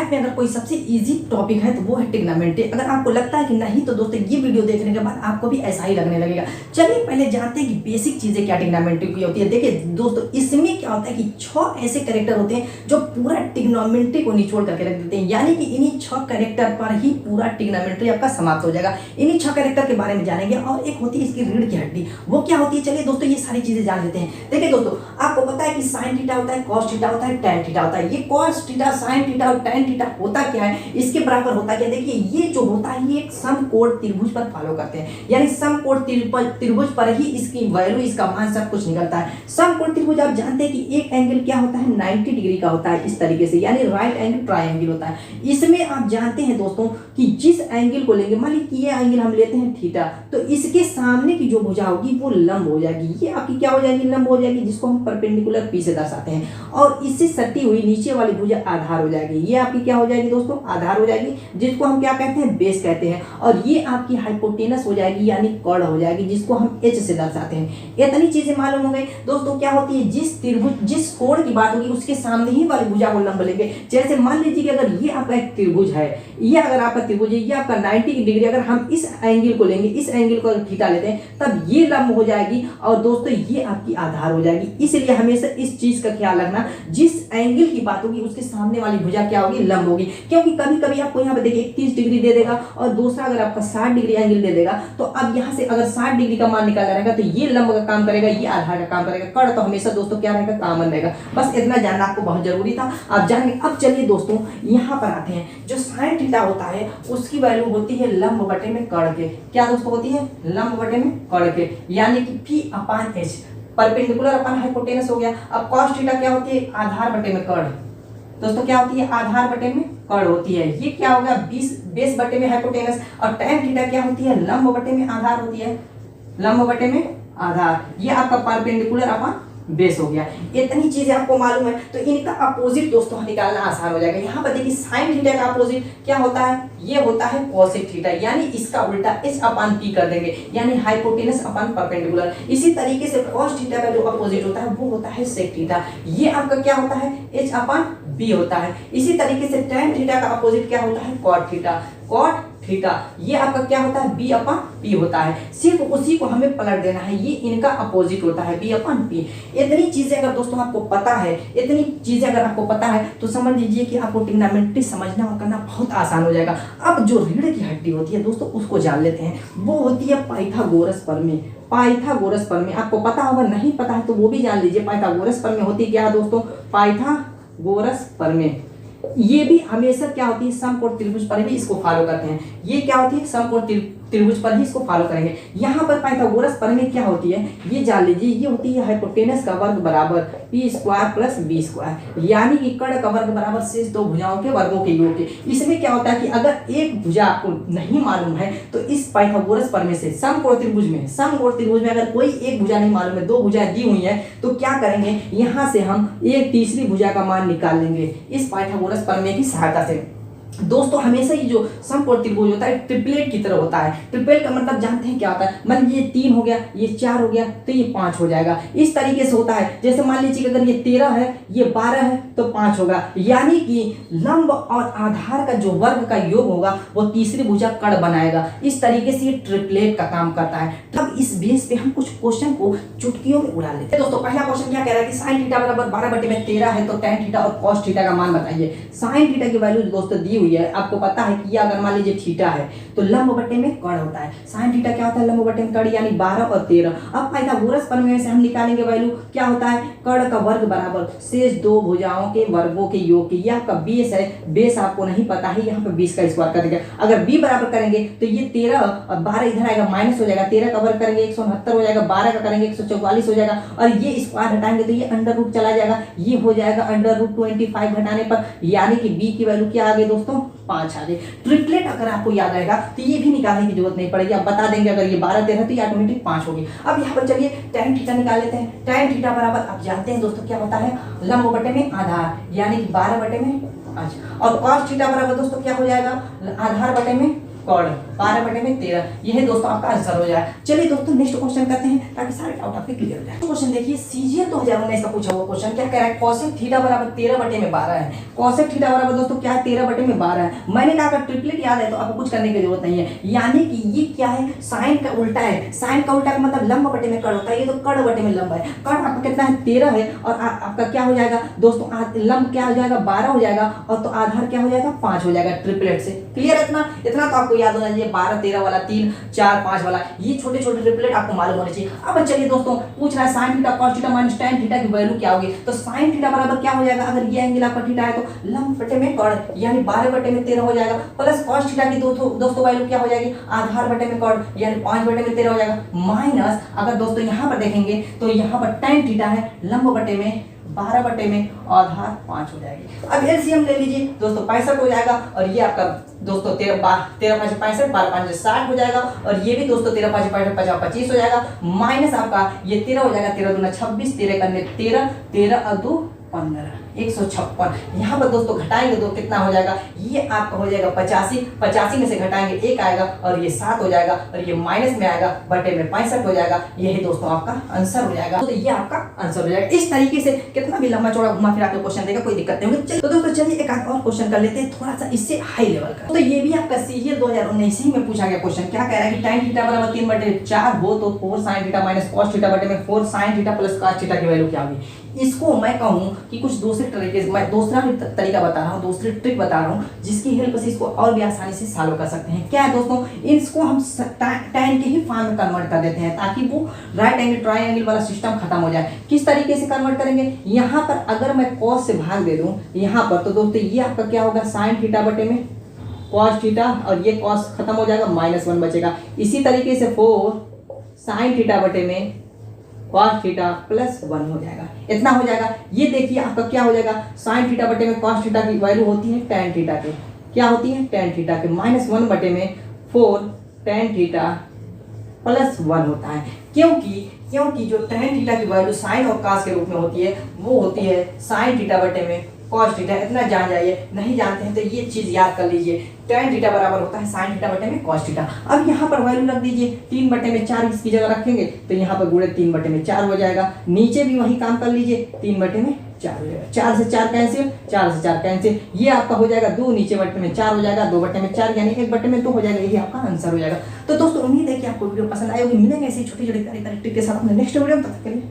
Math में अगर कोई सबसे इजी टॉपिक है तो वो है ट्रिग्नोमेट्री। अगर आपको लगता है कि नहीं तो दोस्तों ये वीडियो देखने के बाद आपको भी ऐसा ही लगने लगेगा। चलिए पहले जानते हैं कि बेसिक चीजें क्या ट्रिग्नोमेट्री की होती है। देखिए दोस्तों, इसमें क्या होता है कि 6 ऐसे कैरेक्टर होते हैं जो पूरा ट्रिग्नोमेट्री को निचोड़ करके रख देते हैं, यानी कि इन्हीं 6 कैरेक्टर पर ही पूरा ट्रिग्नोमेट्री आपका समाप्त हो जाएगा। इन्हीं 6 कैरेक्टर के बारे में जानेंगे। और एक होती है इसकी रीढ़ की हड्डी, वो क्या होती है, चलिए दोस्तों ये सारी चीजें जान लेते हैं। देखिए दोस्तों, आपको पता है कि साइन थीटा होता है, कॉस थीटा होता है, tan थीटा होता है। ये कॉस थीटा, साइन थीटा और tan थीटा होता क्या है, इसके बराबर होता क्या, देखिए ये जो होता है ये एक समकोण त्रिभुज पर फॉलो करते हैं, यानी समकोण त्रिभुज पर ही इसकी वैल्यू, इसका मान सब कुछ निकलता है। समकोण त्रिभुज आप जानते हैं कि एक एंगल क्या होता है, 90 डिग्री का होता है, इस तरीके से, यानी राइट एंगल ट्रायंगल होता है। इसमें आप जानते हैं दोस्तों कि जिस एंगल को लेंगे, मान लीजिए ये एंगल हम लेते हैं थीटा, तो इसके सामने की जो भुजा होगी वो लंब हो जाएगी। ये आपकी क्या हो जाएगी, लंब हो जाएगी, जिसको हम परपेंडिकुलर पी से दर्शाते हैं। और इससे सटी हुई नीचे वाली भुजा आधार हो जाएगी। ये आपकी क्या हो जाएगी दोस्तों, आधार हो जाएगी, जिसको हम क्या कहते हैं, बेस कहते हैं। और ये आपकी हाइपोटेनस हो जाएगी, यानी कर्ण हो जाएगी, जिसको हम एच से दर्शाते हैं। इतनी चीजें मालूम हो गई दोस्तों। क्या होती है, जिस त्रिभुज, जिस कोण की बात होगी उसके सामने ही वाली भुजा को लंब लेंगे। जैसे मान लीजिए कि अगर ये आपका एक त्रिभुज है, ये अगर आपका त्रिभुज है, ये आपका 90 डिग्री, अगर हम इस एंगल को लेंगे, इस एंगल को अगर थीटा लेते हैं, तब ये लंब हो जाएगी और दोस्तों ये आपकी आधार हो जाएगी। इसलिए हमेशा इस चीज का ख्याल रखना, जिस एंगल की बात होगी उसके सामने वाली भुजा क्या होगी, लंब होगी। क्योंकि कभी कभी आपको यहाँ पे देखिए 31 डिग्री दे देगा और दूसरा अगर आपका 60 डिग्री एंगल दे देगा, तो अब यहाँ से अगर 60 डिग्री का मान निकालना रहेगा तो ये लंब का काम करेगा, ये आधार का काम करेगा। कर्ण तो हमेशा दोस्तों क्या रहेगा, कॉमन रहेगा। बस इतना जानना आपको बहुत जरूरी था, आप जानेंगे। अब चलिए दोस्तों यहाँ पर आते हैं। जो साइन थीटा होता है उसकी वैल्यू होती है लंब बटे में कर्ण के। क्या दोस्तों होती है, लंब बटे में कर्ण के, यानी कि P अपान H, परपेंडिकुलर अपन हाइपोटेनस हो गया। अब कॉस थीटा क्या होती है, आधार बटे में कर्ण। दोस्तों क्या होती है, आधार बटे में कर्ण होती है। ये क्या होगा, बेस बटे में हाइपोटेनस। और tan थीटा क्या होती है, लंब बटे में आधार होती है, लंब बटे में आधार। ये आपका परपेंडिकुलर अपन बेस हो गया। इतनी चीजें आपको मालूम है तो इनका अपोजिट दोस्तों निकालना आसान हो जाएगा। यहाँ पर देखिए साइन थीटा का अपोजिट क्या होता है, ये होता है कोसेक थीटा, यानी इसका उल्टा h अपान p कर देंगे, यानी हाइपोटेनस अपान परपेंडिकुलर। इसी तरीके से cos थीटा का जो अपोजिट होता है वो होता है सेक थीटा, ये आपका क्या होता है, h अपान b होता है। इसी तरीके से tan थीटा का अपोजिट क्या होता है, cot थीटा, cot थीटा, ये आपका क्या होता है, b अपान p होता है। सिर्फ उसी को हमें पलट देना है, ये इनका अपोजिट होता है, b अपान p। इतनी चीजें अगर दोस्तों आपको पता है, इतनी चीजें अगर आपको पता है तो समझ लीजिए कि आपको ट्रिग्नोमेट्री समझना और करना बहुत आसान हो जाएगा। अब जो रीढ़ की हड्डी होती है दोस्तों उसको जान लेते हैं। वो होती है पाइथागोरस प्रमेय। पाइथागोरस प्रमेय आपको पता होगा, नहीं पता है तो वो भी जान लीजिए। पाइथागोरस प्रमेय होती क्या है दोस्तों, पाइथागोरस प्रमेय। ये भी हमेशा क्या होती है, समकोण त्रिभुज पर भी इसको फॉलो करते हैं। ये क्या होती है, समकोण त्रिभुज पर ही इसको फॉलो करेंगे। यहाँ पर पाइथागोरस प्रमेय क्या होती है ये जान लीजिए। ये होती है हाइपोटेनस का वर्ग बराबर p square plus b square, यानी कि कर्ण का वर्ग बराबर शेष दो भुजाओं के वर्गों के योग के। इसमें क्या होता है कि अगर एक भुजा आपको नहीं मालूम है तो इस पाइथागोरस प्रमेय से समकोण त्रिभुज में अगर कोई एक भुजा नहीं मालूम है, 2 भुजाएं दी हुई है, तो क्या करेंगे, यहाँ से हम एक तीसरी भुजा का मान निकाल लेंगे इस पाइथागोरस प्रमेय की सहायता से। दोस्तों हमेशा ये जो समकोण त्रिभुज होता है ट्रिपलेट की तरह होता है। ट्रिपलेट का मतलब जानते हैं क्या होता है, मान लीजिए 3 हो गया, ये 4 हो गया तो ये 5 हो जाएगा। इस तरीके से होता है। जैसे मान लीजिए अगर ये 13 है, ये 12 है तो 5 होगा, यानी कि लंब और आधार का जो वर्ग का योग होगा वो तीसरी भुजा कर्ण बनाएगा। इस तरीके से ये ट्रिपलेट का काम करता है। तब इस बेस पे हम कुछ क्वेश्चन को चुटकियों में उड़ा लेते हैं। दोस्तों पहला क्वेश्चन क्या कह रहा है कि साइन थीटा बराबर 12/13 है तो tan थीटा और cos थीटा का मान बताइए। साइन थीटा की वैल्यू दोस्तों दी हुई है, आपको पता है कि अगर मान लीजिए थीटा है तो लंब बटे में कर्ण होता है। साइन थीटा क्या होता है, लंब बटे में कर्ण, यानी 12 और 13। अब पाइथागोरस प्रमेय से हम निकालेंगे वैल्यू, क्या होता है, कर्ण का वर्ग बराबर शेष दो भुजाओं के वर्गों के योग के। ये आपका बेस है, बेस आपको नहीं पता है, यहाँ पे 20 का स्क्वायर कर देंगे। अगर b बराबर करेंगे तो ये 13 और 12 इधर आएगा, माइनस हो जाएगा। 13 का वर्ग करेंगे 169 हो जाएगा, 12 का करेंगे 144 हो जाएगा, और ये स्क्वायर हटाएंगे तो ये अंडर रूट चला जाएगा, ये हो जाएगा अंडर रूट 25 घटाने पर, यानी कि b की वैल्यू क्या आ गई दोस्तों, 5 आ गई। ट्रिपलेट अगर आपको याद रहेगा तो ये भी निकालने की जरूरत नहीं पड़ेगी, आप बता देंगे। अगर ये 12 13 तो ये ऑटोमेटिक 5 होगी। अब यहाँ पर चलिए tan थीटा निकाल लेते हैं। tan थीटा बराबर आप जानते हैं दोस्तों क्या होता है, लंब बटे में आधार, यानी कि 12 बटे में 5। और cos थीटा बराबर दोस्तों क्या हो जाएगा, आधार बटे में कॉर्ड 12/13, यही दोस्तों आपका आंसर हो जाए। चलिए दोस्तों नेक्स्ट क्वेश्चन करते हैं ताकि सारे डाउट आपके क्लियर हो जाए। क्वेश्चन देखिए सीजीएल 2019 का पूछा हुआ क्वेश्चन क्या कह रहा है, cosec थीटा बराबर 13/12 है। cosec थीटा बराबर दोस्तों क्या है, 13/12 है। मैंने कहा अगर ट्रिपलेट याद है तो आपको कुछ करने की जरूरत नहीं है, यानी कि ये क्या है, साइन का उल्टा है। साइन का उल्टा का मतलब लंब बटे में कर्ण होता है, ये तो कर्ण बटे में लंब है। कर्ण आपका कितना है, 13 है, और आपका क्या हो जाएगा दोस्तों, लंब क्या हो जाएगा, 12 हो जाएगा, और तो आधार क्या हो जाएगा, 5 हो जाएगा ट्रिपलेट से। क्लियर है इतना, इतना तो आपको याद होना चाहिए। 12 13 वाला, 3 4 5 वाला, ये छोटे छोटे ट्रिपलेट आपको मालूम होने चाहिए। अब चलिए दोस्तों पूछ रहा है sine theta cos theta minus tan theta की वैल्यू क्या होगी, तो साइन थीटा बराबर क्या हो जाएगा, अगर ये एंगल आपका थीटा है तो लंब बटे में कर्ण यानी 12/13 हो जाएगा, प्लस cos थीटा की दोस्तों वैल्यू क्या हो जाएगी, आधार बटे में कर्ण यानी 5/13 हो जाएगा, माइनस अगर दोस्तों यहाँ पर देखेंगे तो यहाँ पर tan थीटा है, लंब बटे में 12 में आधार 5 हो जाएगी। अब एलसीएम ले लीजिए दोस्तों, 65 हो जाएगा, और ये आपका दोस्तों 13 5 65, 12 5 60 हो जाएगा, और ये भी दोस्तों 13 5 50 25 हो जाएगा, माइनस आपका ये 13 हो जाएगा, 13 दूना 26, 13 करने 13, 13 और 2 15, 156। यहाँ पर दोस्तों घटाएंगे तो कितना हो जाएगा, ये आपका हो जाएगा 85, 85 में से घटाएंगे 1 आएगा, और ये 7 हो जाएगा, और ये माइनस में आएगा, बटे में 65 हो जाएगा। यही दोस्तों आपका आंसर हो जाएगा। तो ये आपका आंसर हो जाएगा। इस तरीके से कितना भी लंबा चौड़ा घुमा फिरा के क्वेश्चन देगा, कोई दिक्कत नहीं होगी। तो दोस्तों चलिए एक और क्वेश्चन कर लेते हैं, थोड़ा सा इससे हाई लेवल का। तो ये भी आपका सीजीएल 2019 में पूछा गया क्वेश्चन, क्या कह रहा है कि tan थीटा बराबर 3/4 हो तो 4 sin theta minus cos theta बटे में 4 sin theta plus cos theta की वैल्यू क्या होगी। इसको मैं कहूँ कि कुछ दूसरे तरीके से, मैं दूसरा भी तरीका बता रहा हूँ, दूसरी ट्रिक बता रहा हूँ, जिसकी हेल्प से इसको और भी आसानी से सॉल्व कर सकते हैं। क्या है दोस्तों, इसको हम tan के ही फॉर्म में कन्वर्ट कर देते हैं ताकि वो राइट एंगल ट्रायंगल वाला सिस्टम खत्म हो जाए। किस तरीके से कन्वर्ट करेंगे, यहाँ पर अगर मैं cos से भाग दे दूँ यहाँ पर, तो दोस्तों ये आपका क्या होगा, sin थीटा बटे में cos थीटा, और ये cos खत्म हो जाएगा, -1 बचेगा। इसी तरीके से 4 sin थीटा बटे में cos थीटा प्लस 1 हो जाएगा, इतना हो जाएगा। ये देखिए आपका क्या हो जाएगा, sin थीटा बटे में cos थीटा की वैल्यू होती है tan थीटा के, क्या होती है, tan थीटा के, -1 बटे में 4 tan थीटा प्लस 1 होता है। क्योंकि जो tan थीटा की वैल्यू sin और cos के रूप में होती है, वो होती है sin थीटा बटे में cos थीटा। इतना जान जाइए, नहीं जानते हैं तो ये चीज याद कर लीजिए, tan थीटा बराबर होता है sin थीटा बटे में cos थीटा। अब यहाँ पर वैल्यू रख दीजिए, 3/4 इसकी जगह रखेंगे तो यहाँ पर गुणे 3/4 हो जाएगा। नीचे भी वही काम कर लीजिए, 3/4 हो जाएगा, 4 से 4 कैंसिल, 4 से 4 कैंसिल, ये आपका हो जाएगा 2, नीचे बटे में 4 हो जाएगा, 2/4 यानी 1/2 हो जाएगा। यही आपका आंसर हो जाएगा। तो दोस्तों उम्मीद है कि आपको वीडियो पसंद आई होगी। मिलेंगे ऐसी छोटी छोटी ट्रिक के साथ अपने नेक्स्ट वीडियो में, तब तक के लिए